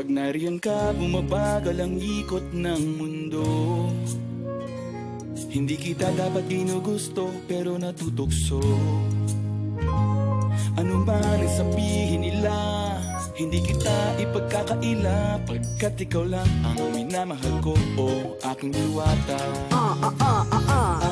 Kapag nariyan ka, bumabagal ang ikot ng mundo. Hindi kita dapat ginugusto, pero natutukso. Ano man ang sabihin nila, hindi kita ipagkakaila, pagkat ikaw lang ang minamahal ko, o aking diwata.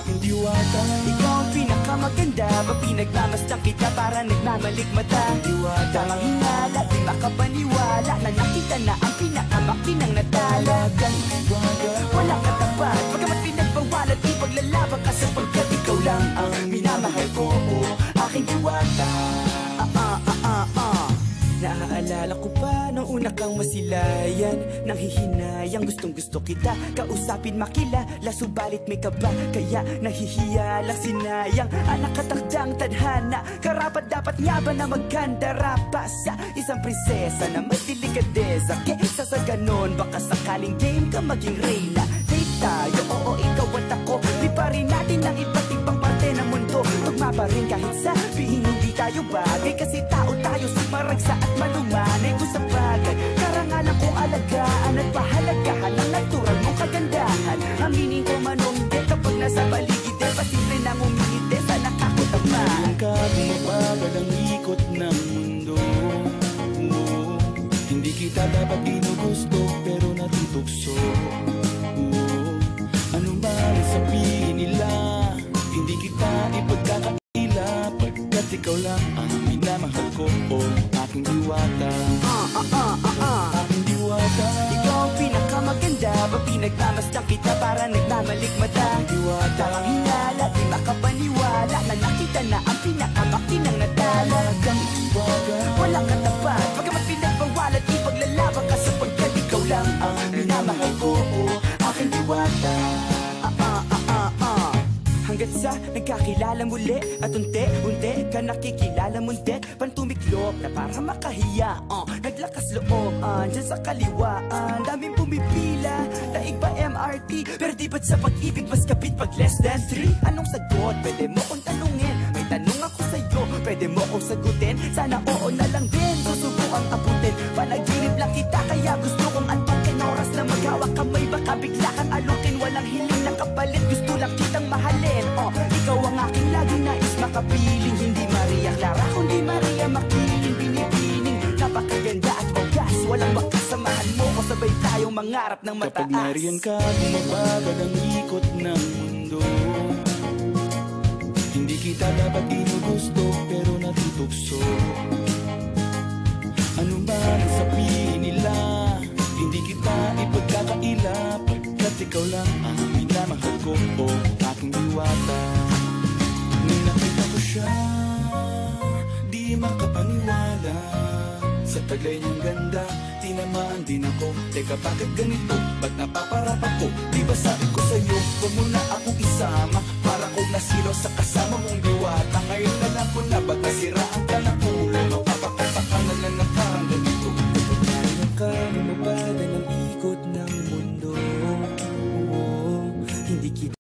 Aking diwata. Ikaw ang pinakamaganda, mapinagmamasdan kita para nagmamalikmata. Diwata. Tamang hinala, di makapaniwala na nakita na ang pinakamakinang natala. Diwata. Walang katapat, pagkamat pinagbawalan, di paglalaban ka sapagkat ikaw lang ang minamahal ko, o aking diwata. Naaalala ko pa nung una kang masilayan, nang hihinayang gustong gusto kita kausapin, makilala, subalit may kaba, kaya nahihiya lang sinayang ang nakatakdang tadhana. Karapat dapat nga ba na magkandara pa sa isang prinsesa na may delikadeza? Kesa sa ganon, baka sakaling game ka maging reyna. Date tayo, oo ikaw at ako, liparin natin ang iba't ibang parte ng mundo. Tugma pa rin kahit sabihin hindi tayo bagay, kasi tao tayo, sumaragsa at malumanay ko sa bagay. Karangalan kong alagaan at pahalagahan ang natural mong kagandahan. Aminin ko man o hindi, kapag nasa paligid pasimple nang umingiti sa nakakutama. Nariyan ka, bumabagal ang ikot ng mundo. Hindi kita dapat ginugusto, pero natutukso. Ano man ang sabihin nila, hindi kita ipagkakaila, pagkat ikaw lang ang minamahal ko, o aking diwata. Aking diwata. Ikaw ang pinakamaganda, mapinagmamasdan kita para nagmamalikmata. Diwata. Tamang hinala, di makapaniwala na nakita na ang pinakamakinang natala. Diwata. Walang katapat, pagkamat pinagbawalan, di paglalaban ka sapagkat ikaw lang ang minamahal ko, o aking diwata. Hanggat sa nagkakilala muli at unti-unti ka nakikilala munti, pantumiklop na para makahiya. Naglakas loob dyan sa kaliwaan, daming pumipila, daig pa MRT, pero di ba't sa pag-ibig mas kapit pag less than 3? Anong sagot? Pwede mo kong tanungin, may tanong ako sa'yo, pwede mo kong sagutin, sana oo na lang din, susubukang abutin. Panaginip lang kita kaya gusto kong antukin, oras na maghawak kamay baka bigla kang alukin. Walang hiling na kapalit, gusto lang kitang mahalin. Ikaw ang aking laging nais makapiling, hindi Maria Clara kundi Maria Makiling. Binibining, napakaganda at wagas, walang wakas, samahan mo ko, sabay tayong mangarap ng mataas. Kapag nariyan ka, bumabagal ang ikot ng mundo. Hindi kita dapat ginugusto, pero natutukso. Ano man ang sabihin nila, hindi kita ipagkakaila, pagkat ikaw lang ang minamahal ko, o aking diwata. Nung nakita ko siya, di makapaniwala, sa taglay niyang ganda, tinamaan din ako. Teka, bakit ganito? Ba't napaparap ako? Di ba sabi ko sa'yo, huwag mo na akong isama, para kong nasilo sa kasama mong diwata.